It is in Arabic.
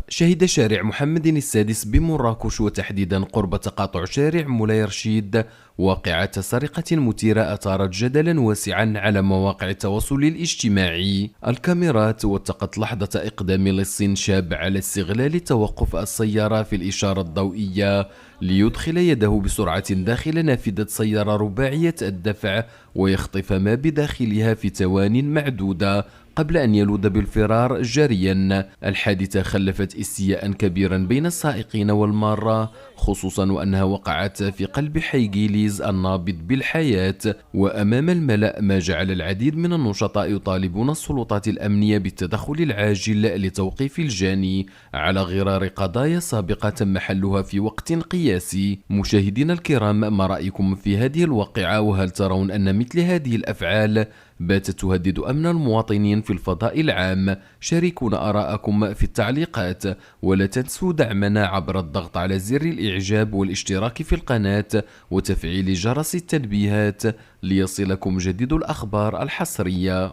شهد شارع محمد السادس بمراكش وتحديدا قرب تقاطع شارع مولاي رشيد واقعة سرقة مثيرة أثارت جدلا واسعا على مواقع التواصل الاجتماعي. الكاميرات وثقت لحظة إقدام لص شاب على استغلال توقف السيارة في الإشارة الضوئية ليدخل يده بسرعة داخل نافذة سيارة رباعية الدفع ويخطف ما بداخلها في ثوان معدودة قبل أن يلوذ بالفرار جريا. الحادثة خلفت استياء كبيرا بين السائقين والمارة، خصوصا وأنها وقعت في قلب حي جيليز النابض بالحياة وأمام الملأ، ما جعل العديد من النشطاء يطالبون السلطات الأمنية بالتدخل العاجل لتوقيف الجاني على غرار قضايا سابقة تم حلها في وقت قياسي. مشاهدينا الكرام، ما رأيكم في هذه الواقعة؟ وهل ترون أن مثل هذه الأفعال باتت تهدد أمن المواطنين في الفضاء العام؟ شاركونا آراءكم في التعليقات، ولا تنسوا دعمنا عبر الضغط على زر الإعجاب والاشتراك في القناة وتفعيل جرس التنبيهات ليصلكم جديد الأخبار الحصرية.